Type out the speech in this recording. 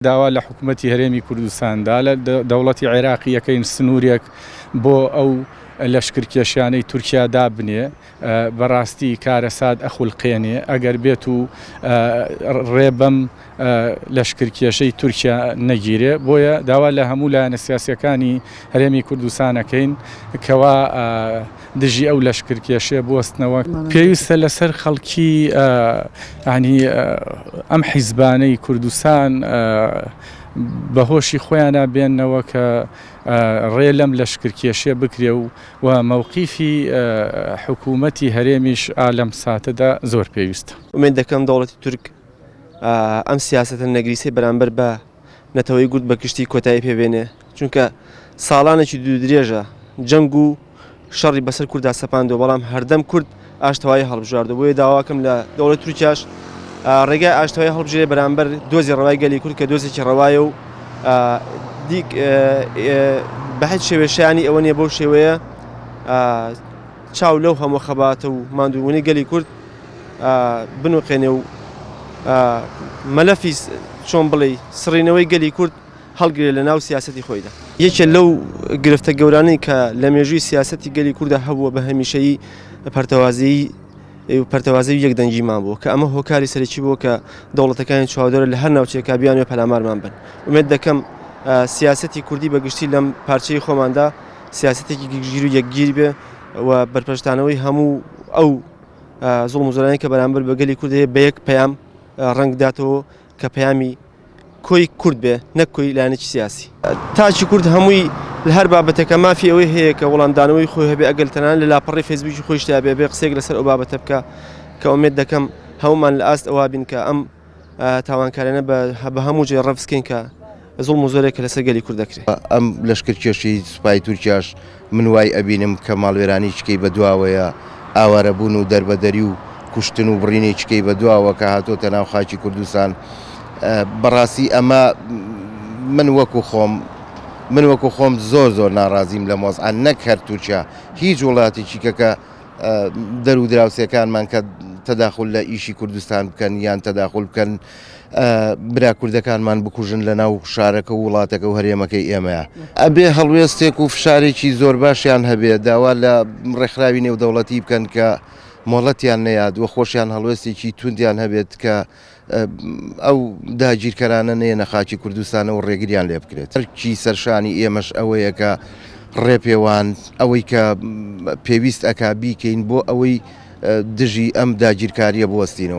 داوا لە حکوومەتی هەرێمی کوردستاندا لە دەوڵەتی عێراقی یەکەین سنوورێک بۆ ئەو لەشکرکێشانەی تورکیا دابنێ بەڕاستی کارەسات ئەخولقێنێ ئەگەر بێت و ڕێبەم لەشکرکێشەی تورکیا نەگیرێ بۆیە داوا لە هەموو لایەنە سیاسیەکانی هەرێمی کوردستانەکەین کەوا دژی ئەو لەشکرکێشێ بوەستنەوە پێویستە لەسەر خەڵکی ئەم حیزبانەی کوردستان بەهۆشی خۆیانە بێننەوە کە ڕێ لەم لەشکرکێشێ بکرێ و موقیفی حکوومەتی هەرێمیش لەم ساتەدا زۆر پێویستە. ومێن دەکەم دەوڵەتی تورک ئەم سیاسەتە نەگریسەی بەرامبەر بە نەتەوەی گورد بە کشتی کۆتایی پێبێنێ، چونکە ساڵانێکی دوو درێژە جەنگ و شەڕی بەسەر کووردا سەپاندەوە، بەڵام هەردەم کورد ئاشتەوایی هەڵبژاردەوە. بۆیە داواکەم لە دەوڵەتی تورکیاش ڕێگای ئاشتەوایی هەڵبژێرێ بەرامبەر دۆزی ڕەوای گەلی کورد کە دۆزێکی ڕەوایە و دیک بە هیچ شێوەیەشیانی ئەوە نیە بەو شێوەیە چاو لەو هەموو خەباتە و ماندووبوونی گەلی کورد بنوقێنێ و مەلەفی چۆن بڵێ سڕینەوەی گەلی کورد هەڵگرێ لە ناو سیاسەتی خۆیدا. یەکێ لەو گرفتە گەورانەی کە لە مێژووی سیاسەتی گەلی کووردا هەبووە بە هەمیشەیی پەرتەوازەی یەکدەنگیمان بوو کە ئەمە هۆکاری سەرەکی بووە کە دەوڵەتەکانی چواردەرە لە هەر ناوچەیەکا بیانوێ پەلامارمان بن. ومێد دەکەم سیاسەتی کوردی بەگشتی لەم پارچەی خۆماندا سیاسەتێکی گیر و یەکگیر بێ و بەرپەرشتانەوەی هەموو ئەو زوڵم و زۆرانەی کە بەرامبەر بە گەلی کوردی بە یەک پەیام ڕەنگداتەوە کە پەیامی کۆی کورد بێ، نەک کۆی لایەنێکی سیاسی. تاچی کورد هەمووی لە هەر بابەتێکە مافی ئەوەی هەیە کە وەڵامدانەوەی خۆی هەبێ ئەگەر تەنانەت لە لاپەڕی فێسبووکی خۆی شتیا بێ قسێک لەسەر ئەو بابەتە بکە کە ئومێد دەکەم هەمومان لە ئاست ئەوە بین کە ئەم تاوانکارانە بە هەموو جێ ڕەفسکەین کە زوڵم و زۆرێک لەسەر گەلی کورد دەکرێت. ئەم لەشکرکێشی سوپای تورکیاش من وای ئەبینم کە ماڵوێرانی چکەی بەدواوەیە، ئاوارەبوون و دەربەدەری و کوشتن و بڕینی چکەی بەدواوە کە هاتۆتە ناو خاکی کوردستان. بەڕاستی ئەمە من وەکو خۆم زۆر ناڕازیم لە مۆزعان نەک هەر تورکیا، هیچ وڵاتێکی کە دەرو دراوسەکانمان کە تەداخل لە ئیشی کوردستان بکەن یان تەداخل بکەن برا کوردەکانمان بکوژن لە ناو شارەکە و وڵاتەکە و هەرێمەکەی ئێمەیە. ئەبێ هەڵوێستێک و فشارێکی زۆر باشیان هەبێت، داوا لە ڕێکخراوی نێودەوڵەتی بکەن کە مۆڵەتیان نەیاد و خۆشیان هەڵوێستێکی توندیان هەبێت کە ئەو داگیرکەرانە نێنە خاکی کوردستانە و ڕێگریان لێ بکرێت. هەرکی سەرشانی ئێمەش ئەوەیە کە ڕێپێوان ئەوەی کە پێویست ئەکا بیکەین بۆ ئەوەی دژی ئەم داگیرکاریە بوەستینەوە.